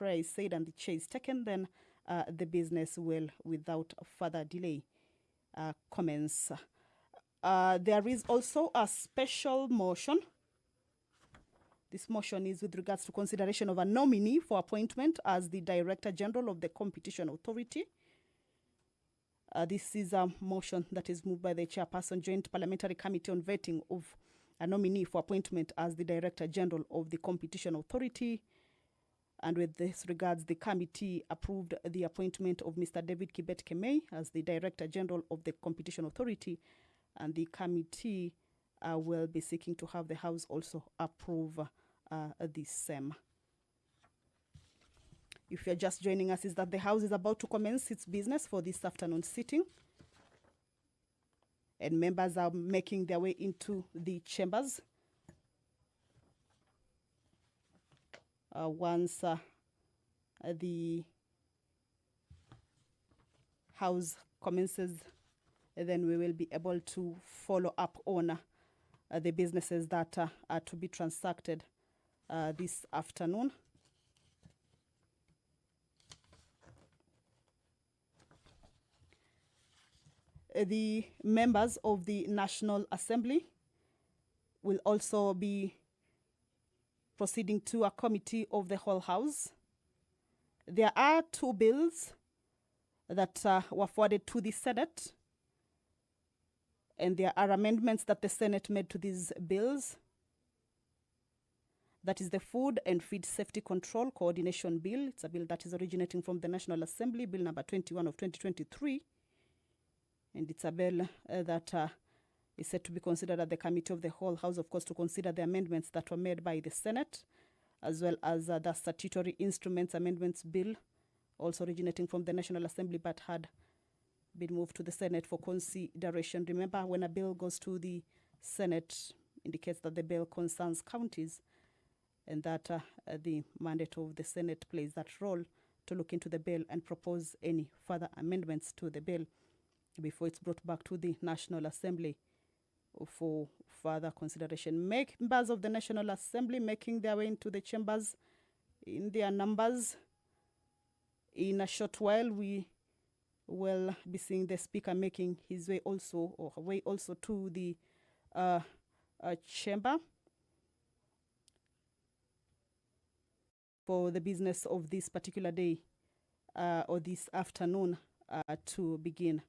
prayer is said and the chair is taken, then the business will, without further delay, commence. There is also a special motion. This motion is with regards to consideration of a nominee for appointment as the Director General of the Competition Authority. This is a motion that is moved by the Chairperson, Joint Parliamentary Committee on Vetting of a nominee for appointment as the Director General of the Competition Authority. And with this regards, the committee approved the appointment of Mr. David Kibet Kemei as the Director General of the Competition Authority. And the committee will be seeking to have the House also approve this same. If you're just joining us, is that the House is about to commence its business for this afternoon sitting. And members are making their way into the chambers. Once the House commences, then we will be able to follow up on the businesses that are to be transacted this afternoon. The members of the National Assembly will also be proceeding to a committee of the whole House. There are two bills that were forwarded to the Senate, and there are amendments that the Senate made to these bills. That is the Food and Feed Safety Control Coordination Bill. It's a bill that is originating from the National Assembly, Bill number 21 of 2023. And it's a bill that is set to be considered at the Committee of the Whole House, of course, to consider the amendments that were made by the Senate, as well as the Statutory Instruments Amendments Bill, also originating from the National Assembly, but had been moved to the Senate for consideration. Remember, when a bill goes to the Senate, indicates that the bill concerns counties, and that the mandate of the Senate plays that role to look into the bill and propose any further amendments to the bill before it's brought back to the National Assembly for further consideration. Members of the National Assembly making their way into the chambers in their numbers. In a short while, we will be seeing the Speaker making his way also, or her way also, to the chamber for the business of this particular day or this afternoon to begin.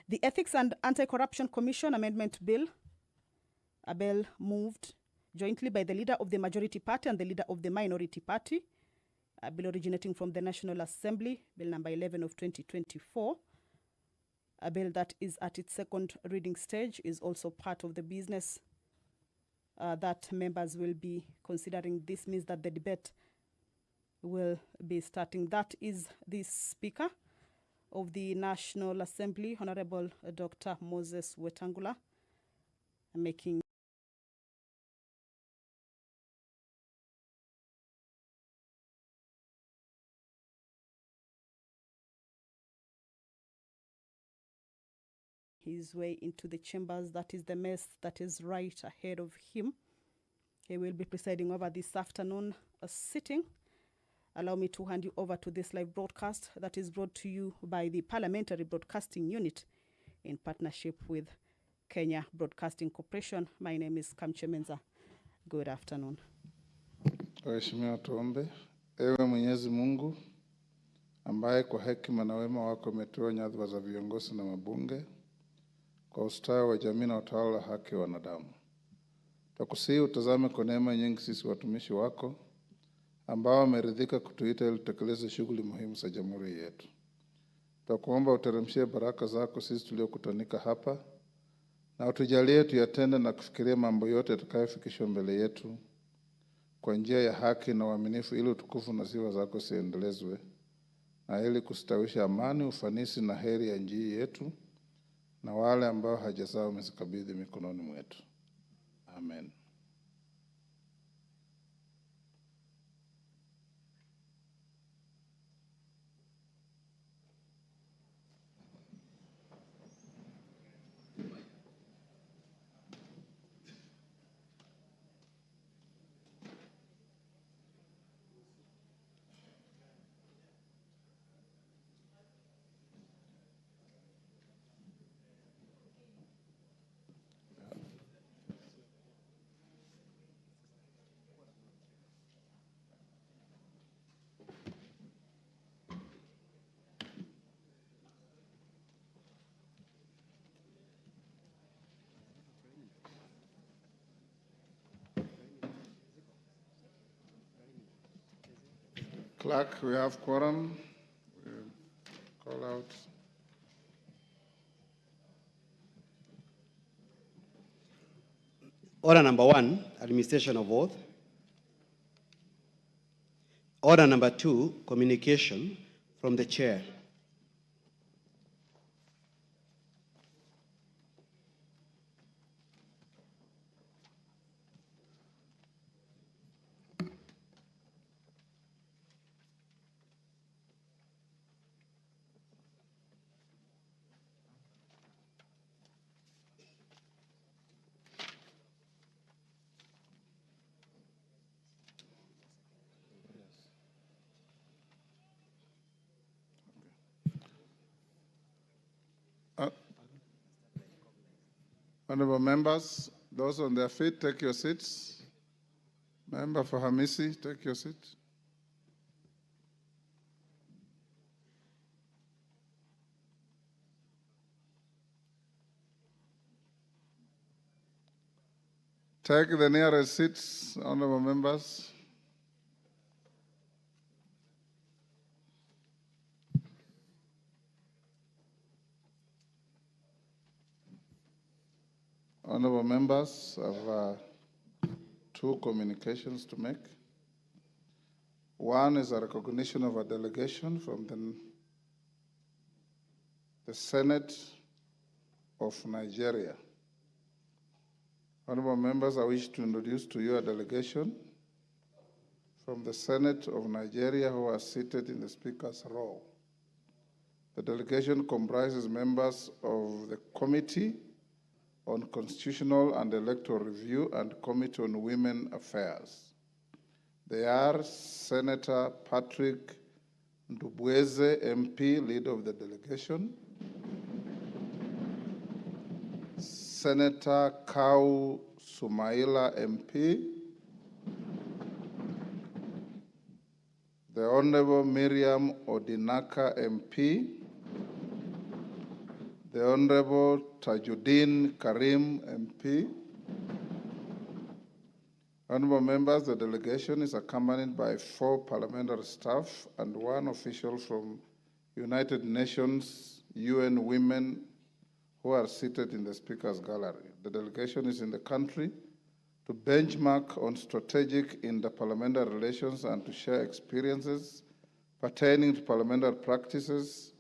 The Ethics and Anti-Corruption Commission Amendment Bill, a bill moved jointly by the leader of the majority party and the leader of the minority party, a bill originating from the National Assembly, Bill number 11 of 2024. A bill that is at its second reading stage is also part of the business that members will be considering. This means that the debate will be starting. That is the Speaker of the National Assembly, Honorable Dr. Moses Wetangula, making his way into the chambers. That is the mess that is right ahead of him. He will be presiding over this afternoon sitting. Allow me to hand you over to this live broadcast that is brought to you by the Parliamentary Broadcasting Unit in partnership with Kenya Broadcasting Corporation. My name is Kamche Menza. Good afternoon. Waheshimiwa, tuombe. Ewe Mwenyezi Mungu, ambaye kwa hekima na wema wako umetoa nyadhifa za viongozi na mabunge kwa ustawi wa jamii na utawala wa haki wa wanadamu. Tukusihi utazame kwa neema nyingi sisi watumishi wako ambao wameridhika kutuita ili tutekeleze shughuli muhimu za jamhuri yetu. Tukuomba uteremshie baraka zako sisi tuliokutanika hapa, na utujalie tuyatende na kufikiria mambo yote yatakayofikishwa mbele yetu kwa njia ya haki na uaminifu, ili utukufu na sifa zako ziendelezwe, na ili kustawisha amani, ufanisi na heri ya nchi yetu na wale ambao haja zao umezikabidhi mikononi mwetu. Amen. Clerk, we have quorum. We'll call out. Order number 1, administration of oath. Order number 2, communication from the chair. Honorable members, those on their feet, take your seats. Member for Hamisi, take your seat. Take the nearest seats, honorable members. Honorable members, I have two communications to make. One is a recognition of a delegation from the Senate of Nigeria. Honorable members, I wish to introduce to you a delegation from the Senate of Nigeria who are seated in the Speaker's row. The delegation comprises members of the Committee on Constitutional and Electoral Review and Committee on Women Affairs. They are Senator Patrick Ndubweze, MP, leader of the delegation, Senator Kau Sumaila, MP, the Honorable Miriam Odinaka, MP, the Honorable Tajuddin Karim, MP. Honorable members, the delegation is accompanied by 4 parliamentary staff and 1 official from United Nations UN Women who are seated in the Speaker's gallery. The delegation is in the country to benchmark on strategic interparliamentary relations and to share experiences pertaining to parliamentary practices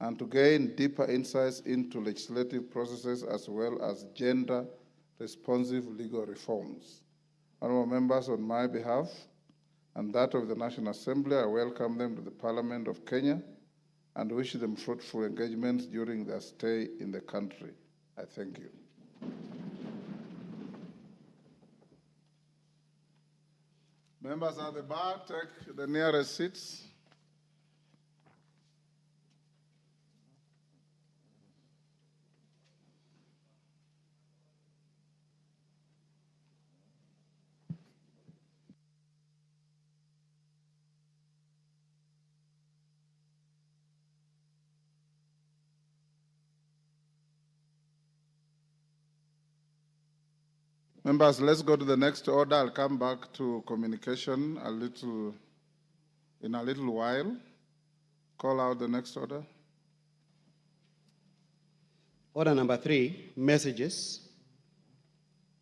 and to gain deeper insights into legislative processes as well as gender-responsive legal reforms. Honorable members, on my behalf and that of the National Assembly, I welcome them to the Parliament of Kenya and wish them fruitful engagements during their stay in the country. I thank you. Members at the bar, take the nearest seats. Members, let's go to the next order. I'll come back to communication in a little while. Call out the next order. Order number 3, messages.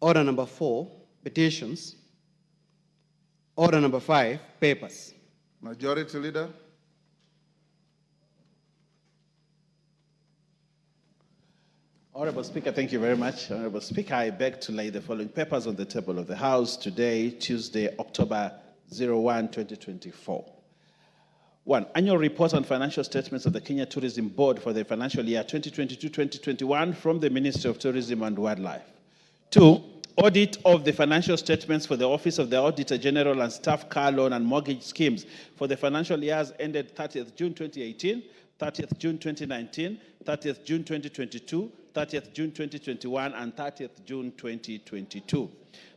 Order number 4, petitions. Order number 5, papers. Majority Leader. Honorable Speaker, thank you very much. Honorable Speaker, I beg to lay the following papers on the table of the House today, Tuesday, October 01, 2024. 1. Annual report on financial statements of the Kenya Tourism Board for the financial year 2022-2021 from the Ministry of Tourism and Wildlife. 2. Audit of the financial statements for the Office of the Auditor General and Staff Car Loan and Mortgage Schemes for the financial years ended 30th June 2018, 30th June 2019, 30th June 2022, 30th June 2021, and 30th June 2022.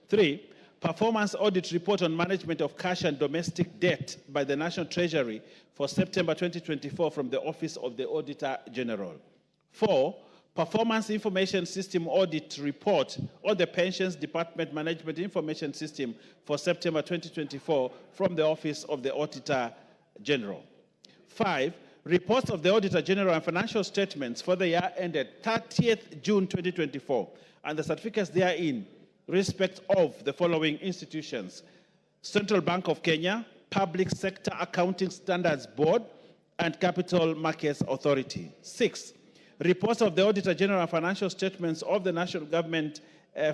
3. Performance audit report on management of cash and domestic debt by the National Treasury for September 2024 from the Office of the Auditor General. 4. Performance Information System Audit Report on the Pensions Department Management Information System for September 2024 from the Office of the Auditor General. 5, reports of the Auditor General and financial statements for the year ended 30th June 2024 and the certificates therein respect of the following institutions: Central Bank of Kenya, Public Sector Accounting Standards Board, and Capital Markets Authority. 6, reports of the Auditor General and financial statements of the National Government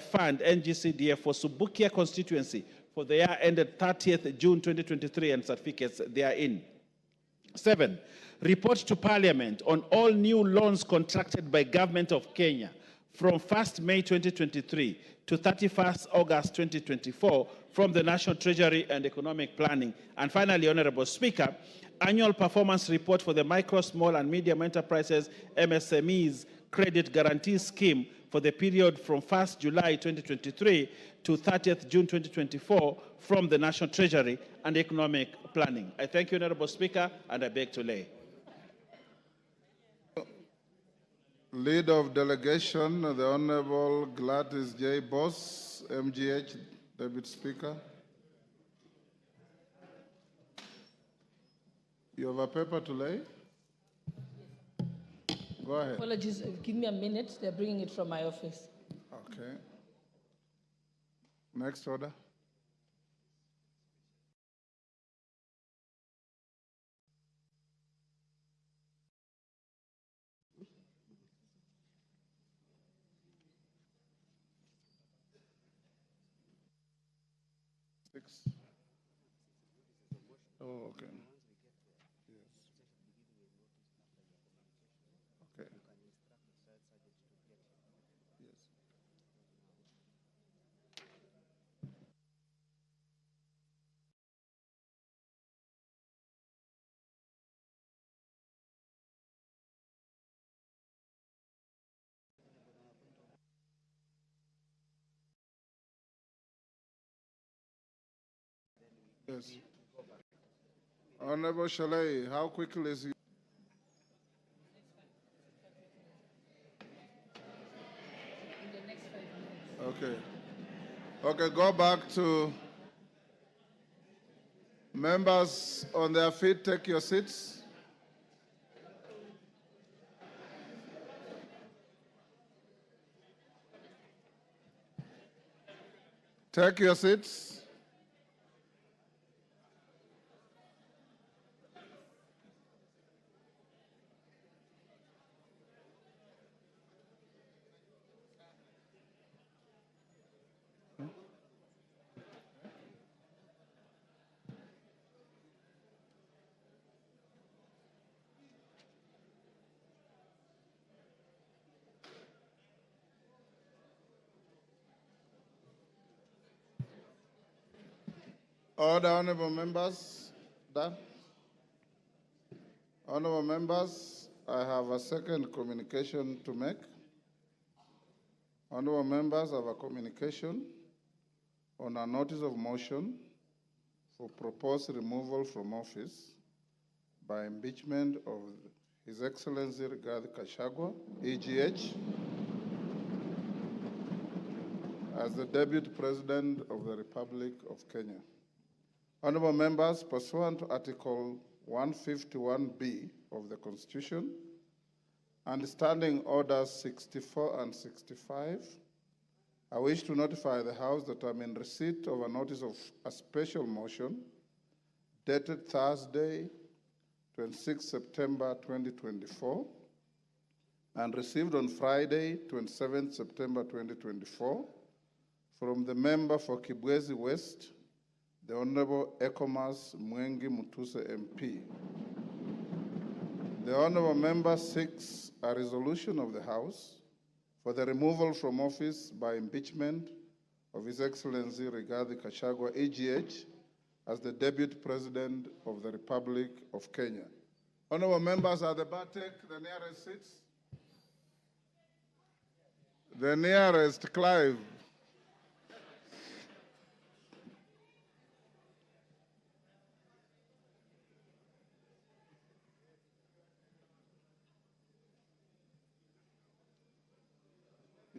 Fund, NGCDF, for Subukia constituency for the year ended 30th June 2023 and certificates therein. 7, report to Parliament on all new loans contracted by Government of Kenya from 1st May 2023 to 31st August 2024 from the National Treasury and Economic Planning. And finally, Honorable Speaker, annual performance report for the Micro, Small and Medium Enterprises MSMEs Credit Guarantee Scheme for the period from 1st July 2023 to 30th June 2024 from the National Treasury and Economic Planning. I thank you, Honorable Speaker, and I beg to lay. Leader of Delegation, the Honorable Gladys J. Boss, MGH, Deputy Speaker. You have a paper to lay? Go ahead. Apologies, give me a minute. They're bringing it from my office. Okay. Next order. Six. Oh, okay. Yes. Okay. Yes. Yes. Honorable Shalay, how quickly is he? Okay. Okay, go back to members on their feet. Take your seats. Take your seats. Order, honorable members. Done. Honorable members, I have a second communication to make. Honorable members have a communication on a notice of motion for proposed removal from office by impeachment of His Excellency Gachagua, EGH, as the Deputy President of the Republic of Kenya. Honorable members, pursuant to Article 151B of the Constitution and Standing Orders 64 and 65, I wish to notify the House that I'm in receipt of a notice of a special motion dated Thursday, 26 September 2024, and received on Friday, 27 September 2024, from the member for Kibwezi West, the Honorable Ekomas Mwengi Mutuse MP. The Honorable member seeks a resolution of the House for the removal from office by impeachment of His Excellency Rigathi Gachagua, EGH, as the Deputy President of the Republic of Kenya. Honorable members, at the bar, take the nearest seats. The nearest, Clive.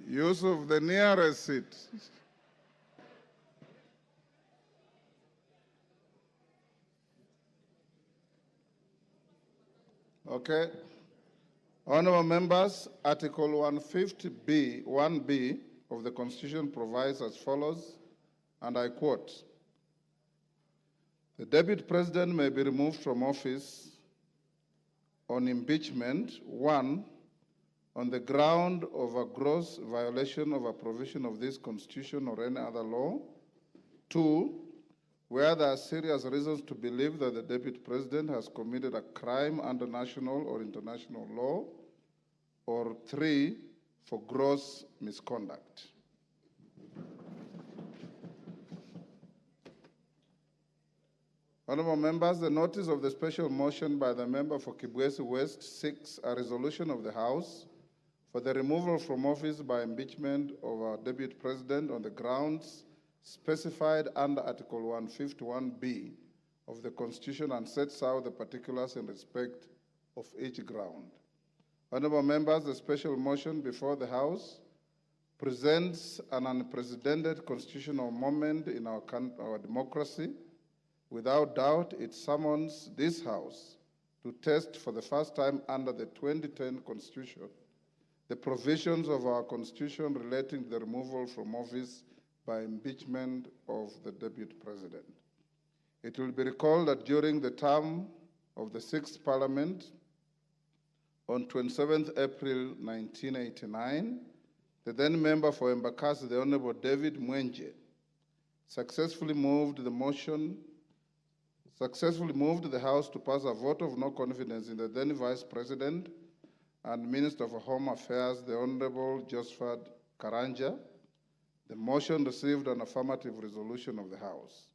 Yusuf, the nearest seat. Okay. Honorable members, Article 150B, 1B of the Constitution provides as follows, and I quote, "The Deputy President may be removed from office on impeachment, 1, on the ground of a gross violation of a provision of this Constitution or any other law, 2, where there are serious reasons to believe that the Deputy President has committed a crime under national or international law, or 3, for gross misconduct." Honorable members, the notice of the special motion by the member for Kibwezi West seeks a resolution of the House for the removal from office by impeachment of our Deputy President on the grounds specified under Article 151B of the Constitution and sets out the particulars in respect of each ground. Honorable members, the special motion before the House presents an unprecedented constitutional moment in our democracy. Without doubt, it summons this House to test for the first time under the 2010 Constitution the provisions of our Constitution relating to the removal from office by impeachment of the Deputy President. It will be recalled that during the term of the 6th Parliament, on 27th April 1989, the then member for Embakasi, the Honorable David Mwenje, successfully moved the House to pass a vote of no confidence in the then Vice President and Minister for Home Affairs, the Honorable Josephat Karanja. The motion received an affirmative resolution of the House.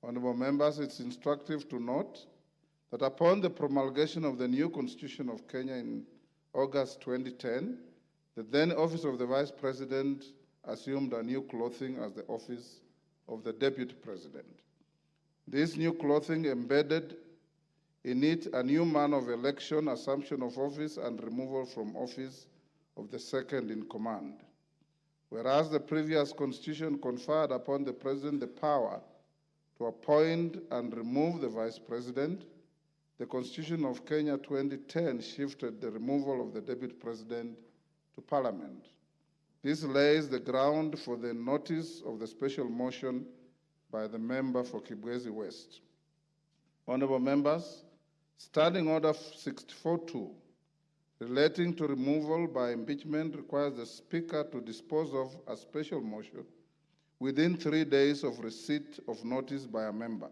Honorable members, it's instructive to note that upon the promulgation of the new Constitution of Kenya in August 2010, the then office of the Vice President assumed a new clothing as the office of the Deputy President. This new clothing embedded in it a new manner of election, assumption of office, and removal from office of the second in command. Whereas the previous Constitution conferred upon the President the power to appoint and remove the Vice President, the Constitution of Kenya 2010 shifted the removal of the Deputy President to Parliament. This lays the ground for the notice of the special motion by the member for Kibwezi West. Honorable members, Standing Order 64.2 relating to removal by impeachment requires the Speaker to dispose of a special motion within 3 days of receipt of notice by a member.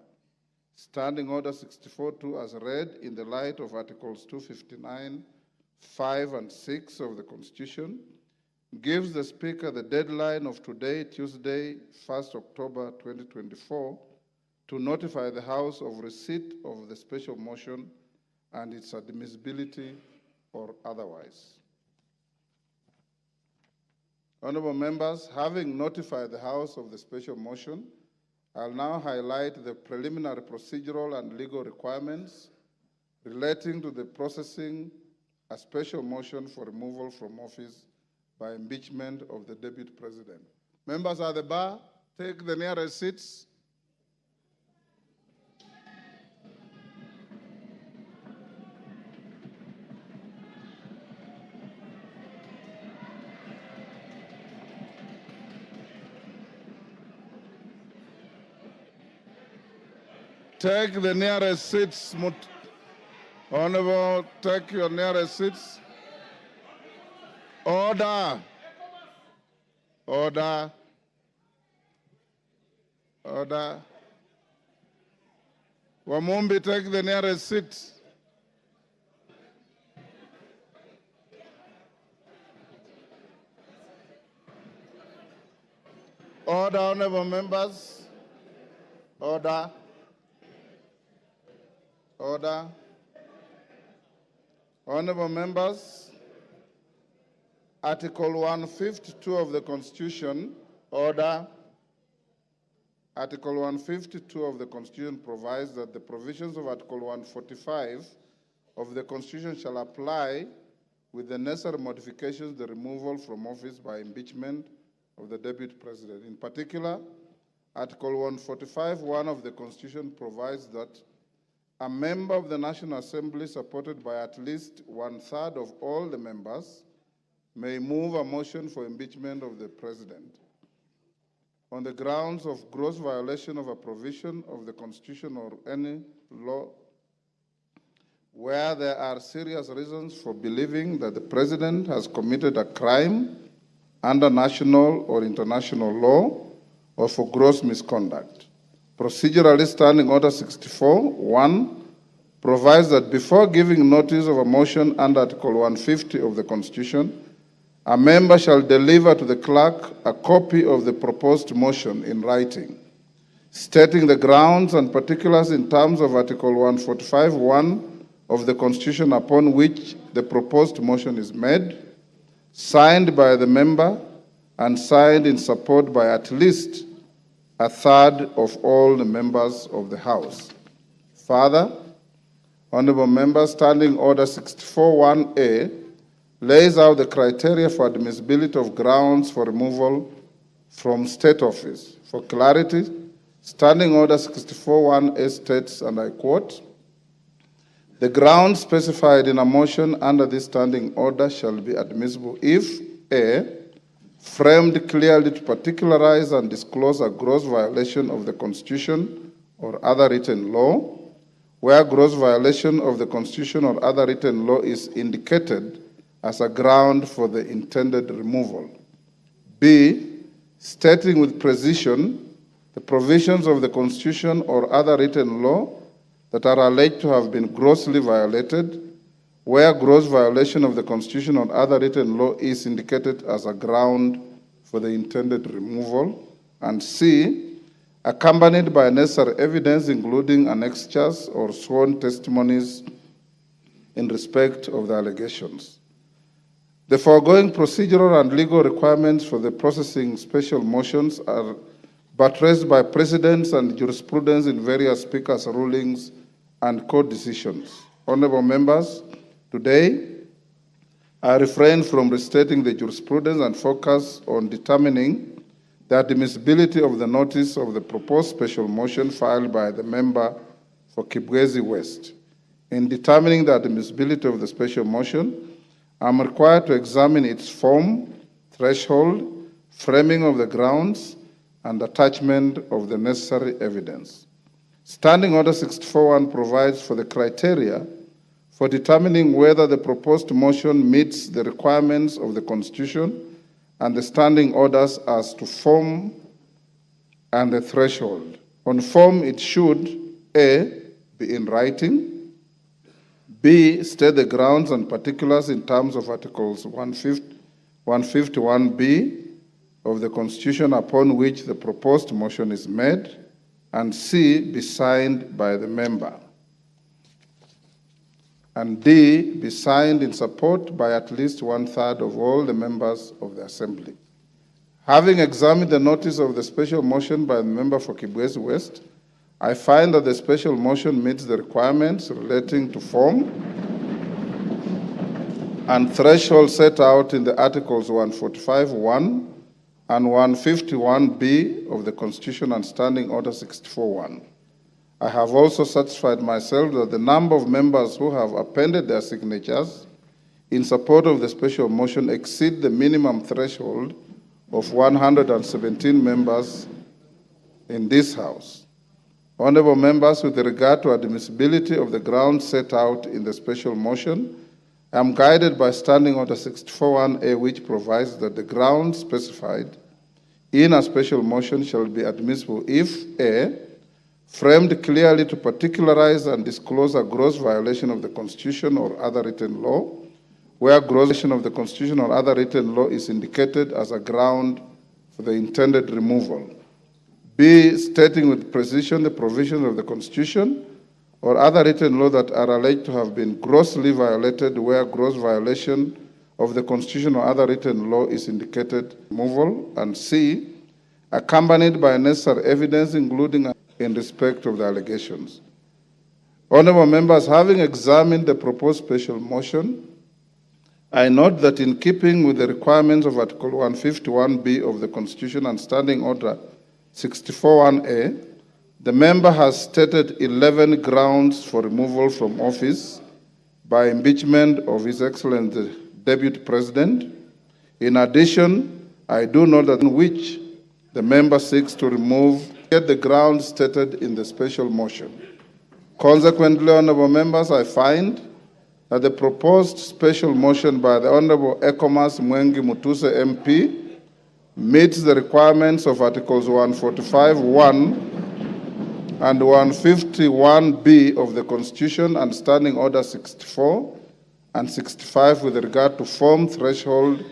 Standing Order 64.2 as read in the light of Articles 259, 5, and 6 of the Constitution gives the Speaker the deadline of today, Tuesday, 1st October 2024, to notify the House of receipt of the special motion and its admissibility or otherwise. Honorable members, having notified the House of the special motion, I'll now highlight the preliminary procedural and legal requirements relating to the processing a special motion for removal from office by impeachment of the Deputy President. Members at the bar, take the nearest seats. Take the nearest seats. Honorable, take your nearest seats. Order. Order. Order. Wamumbi, take the nearest seat. Order, honorable members. Order. Order. Honorable members, Article 152 of the Constitution, order. Article 152 of the Constitution provides that the provisions of Article 145 of the Constitution shall apply with the necessary modifications the removal from office by impeachment of the Deputy President. In particular, Article 145(1) of the Constitution provides that a member of the National Assembly supported by at least 1/3 of all the members may move a motion for impeachment of the President on the grounds of gross violation of a provision of the Constitution or any law where there are serious reasons for believing that the President has committed a crime under national or international law or for gross misconduct. Procedurally, Standing Order 64(1) provides that before giving notice of a motion under Article 150 of the Constitution, a member shall deliver to the clerk a copy of the proposed motion in writing, stating the grounds and particulars in terms of Article 145(1) of the Constitution upon which the proposed motion is made, signed by the member and signed in support by at least 1/3 of all the members of the House. Further, Honorable Members, Standing Order 64(1)A lays out the criteria for admissibility of grounds for removal from state office. For clarity, Standing Order 64(1)A states, and I quote, "The grounds specified in a motion under this standing order shall be admissible if A, framed clearly to particularize and disclose a gross violation of the Constitution or other written law, where gross violation of the Constitution or other written law is indicated as a ground for the intended removal. B, stating with precision the provisions of the Constitution or other written law that are alleged to have been grossly violated, where gross violation of the Constitution or other written law is indicated as a ground for the intended removal. And C, accompanied by necessary evidence, including annexures or sworn testimonies in respect of the allegations. The foregoing procedural and legal requirements for the processing special motions are buttressed by precedents and jurisprudence in various speakers' rulings and court decisions. Honorable members, today I refrain from restating the jurisprudence and focus on determining the admissibility of the notice of the proposed special motion filed by the member for Kibwezi West. In determining the admissibility of the special motion, I am required to examine its form, threshold, framing of the grounds, and attachment of the necessary evidence. Standing Order 64(1) provides for the criteria for determining whether the proposed motion meets the requirements of the Constitution and the standing orders as to form and the threshold. On form, it should A, be in writing, B, state the grounds and particulars in terms of Articles 151B of the Constitution upon which the proposed motion is made, and C, be signed by the member, and D, be signed in support by at least 1/3 of all the members of the Assembly. Having examined the notice of the special motion by the member for Kibwezi West, I find that the special motion meets the requirements relating to form and threshold set out in the Articles 145(1) and 151B of the Constitution and Standing Order 64(1). I have also satisfied myself that the number of members who have appended their signatures in support of the special motion exceed the minimum threshold of 117 members in this House. Honorable members, with regard to admissibility of the grounds set out in the special motion, I am guided by Standing Order 64(1)A, which provides that the grounds specified in a special motion shall be admissible if A, framed clearly to particularize and disclose a gross violation of the Constitution or other written law, where gross violation of the Constitution or other written law is indicated as a ground for the intended removal. B, stating with precision the provisions of the Constitution or other written law that are alleged to have been grossly violated, where gross violation of the Constitution or other written law is indicated removal. And C, accompanied by necessary evidence, including in respect of the allegations. Honorable members, having examined the proposed special motion, I note that in keeping with the requirements of Article 151B of the Constitution and Standing Order 64(1)A, The member has stated 11 grounds for removal from office by impeachment of His Excellency Deputy President. In addition, I do note that in which the member seeks to remove the grounds stated in the special motion. Consequently, honorable members, I find that the proposed special motion by the Honorable Ekomas Mwengi Mutuse MP meets the requirements of Articles 145(1) and 151(b) of the Constitution and Standing Order 64 and 65 with regard to form, threshold,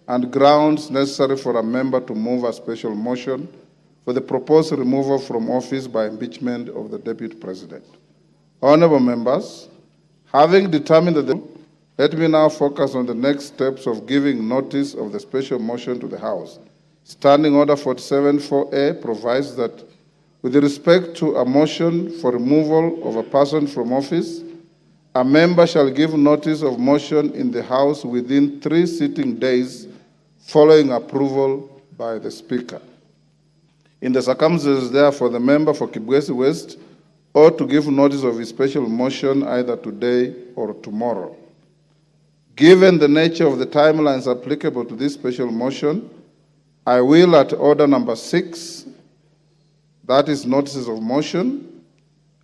and grounds necessary for a member to move a special motion for the proposed removal from office by impeachment of the Deputy President. Honorable members, having determined that let me now focus on the next steps of giving notice of the special motion to the House. Standing Order 47(4)(a) provides that with respect to a motion for removal of a person from office, a member shall give notice of motion in the House within 3 sitting days following approval by the Speaker. In the circumstances, therefore, the member for Kibwezi West ought to give notice of his special motion either today or tomorrow. Given the nature of the timelines applicable to this special motion, I will, at order number 6, that is notices of motion,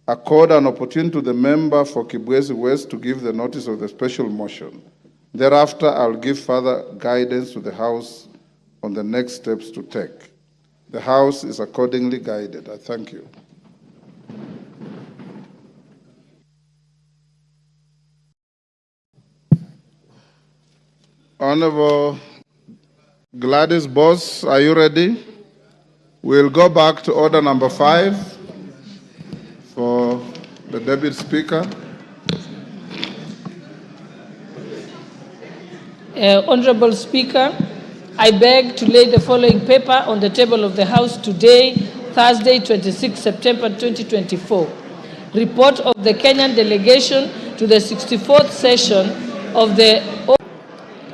accord an opportunity to the member for Kibwezi West to give the notice of the special motion. Thereafter, I'll give further guidance to the House on the next steps to take. The House is accordingly guided. I thank you. Honorable Gladys Boss, are you ready? We'll go back to order number 5 for the Deputy Speaker. Honorable Speaker, I beg to lay the following paper on the table of the House today, Thursday, 26 September 2024. Report of the Kenyan delegation to the 64th session of the...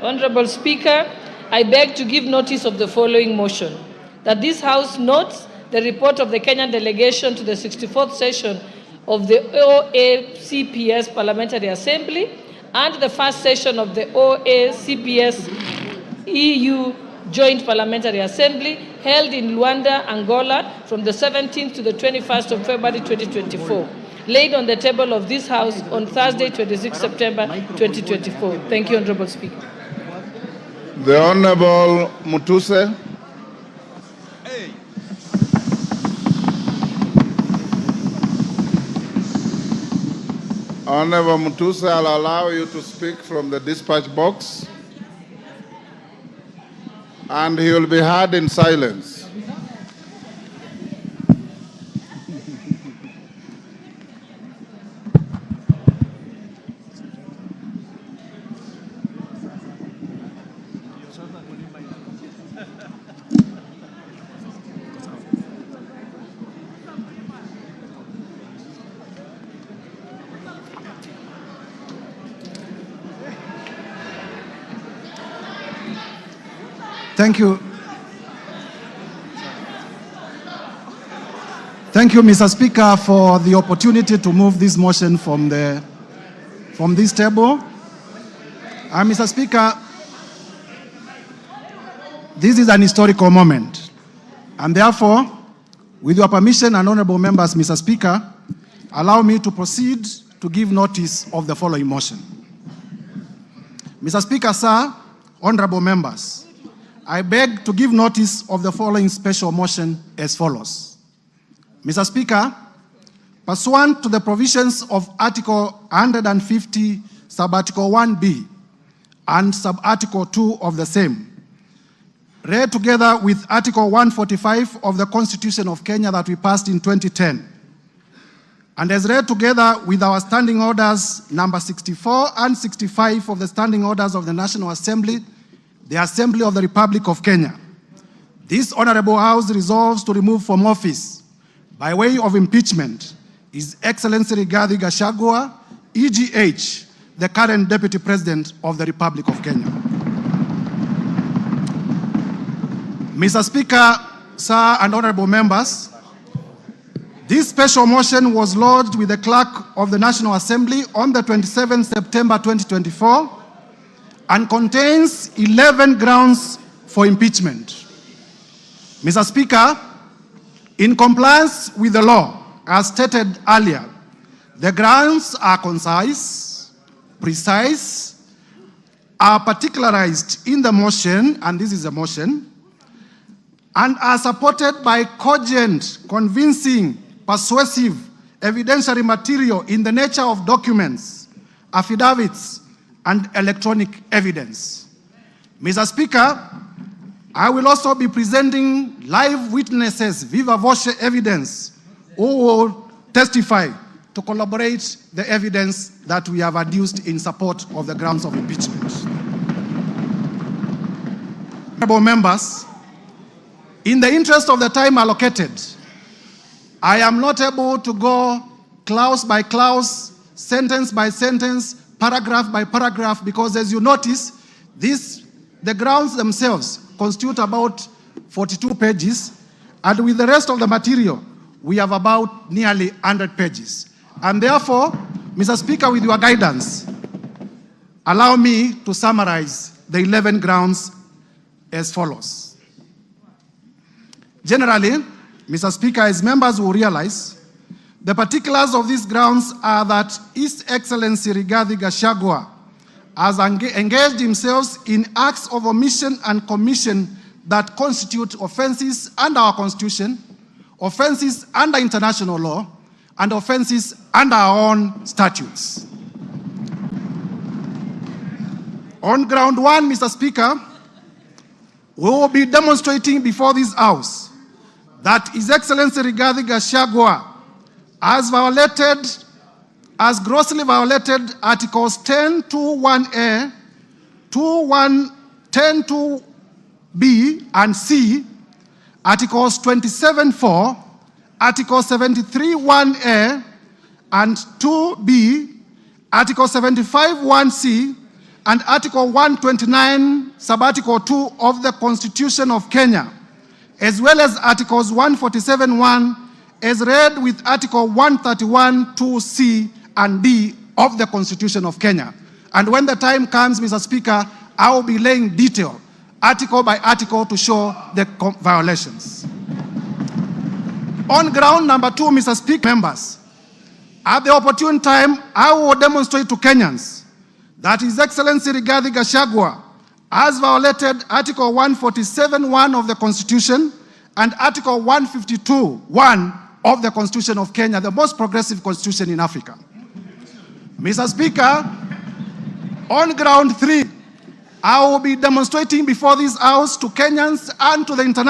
Honorable Speaker, I beg to give notice of the following motion, that this House notes the report of the Kenyan delegation to the 64th session of the OA-CPS Parliamentary Assembly and the first session of the OA-CPS EU Joint Parliamentary Assembly held in Luanda, Angola from the 17th to the 21st of February 2024, laid on the table of this House on Thursday, 26 September 2024. Thank you, Honorable Speaker. The Honorable Mutuse. Honorable Mutuse, I'll allow you to speak from the dispatch box, and he will be heard in silence. Thank you. Thank you, Mr. Speaker, for the opportunity to move this motion from this table. Mr. Speaker, this is an historical moment, and therefore, with your permission and honorable members, Mr. Speaker, allow me to proceed to give notice of the following motion. Mr. Speaker, sir, honorable members, I beg to give notice of the following special motion as follows. Mr. Speaker, pursuant to the provisions of Article 150, Sub-Article 1B and Sub-Article 2 of the same, read together with Article 145 of the Constitution of Kenya that we passed in 2010, and as read together with our standing orders number 64 and 65 of the standing orders of the National Assembly, the Assembly of the Republic of Kenya, this Honorable House resolves to remove from office, by way of impeachment, His Excellency Rigathi Gachagua, EGH, the current Deputy President of the Republic of Kenya. Mr. Speaker, sir, and honorable members, This special motion was lodged with the Clerk of the National Assembly on the 27th September 2024 and contains 11 grounds for impeachment. Mr. Speaker, in compliance with the law, as stated earlier, the grounds are concise, precise, are particularized in the motion, and this is a motion, and are supported by cogent, convincing, persuasive, evidentiary material in the nature of documents, affidavits, and electronic evidence. Mr. Speaker, I will also be presenting live witnesses, viva voce evidence, who will testify to corroborate the evidence that we have adduced in support of the grounds of impeachment. Honorable members, in the interest of the time allocated, I am not able to go clause by clause, sentence by sentence, paragraph by paragraph, because as you notice, the grounds themselves constitute about 42 pages, and with the rest of the material, we have about nearly 100 pages. And therefore, Mr. Speaker, with your guidance, allow me to summarize the 11 grounds as follows. Generally, Mr. Speaker, as members will realize, the particulars of these grounds are that His Excellency Rigathi Gachagua has engaged himself in acts of omission and commission that constitute offenses under our Constitution, offenses under international law, and offenses under our own statutes. On ground one, Mr. Speaker, we will be demonstrating before this House that His Excellency Rigathi Gachagua has grossly violated Articles 10(2)(1)(a), 10(2)(b) and C, Articles 27(4), Article 73(1)(a) and 2(b), Article 75(1)(c), and Article 129, Subarticle 2 of the Constitution of Kenya, as well as Articles 147(1), as read with Article 131(2)(c) and D of the Constitution of Kenya. And when the time comes, Mr. Speaker, I will be laying detail, article by article, to show the violations. On ground number two, Mr. Speaker, members, at the opportune time, I will demonstrate to Kenyans that His Excellency Rigathi Gachagua has violated Article 147(1) of the Constitution and Article 152(1) of the Constitution of Kenya, the most progressive constitution in Africa. Mr. Speaker, on ground three, I will be demonstrating before this House to Kenyans and to the international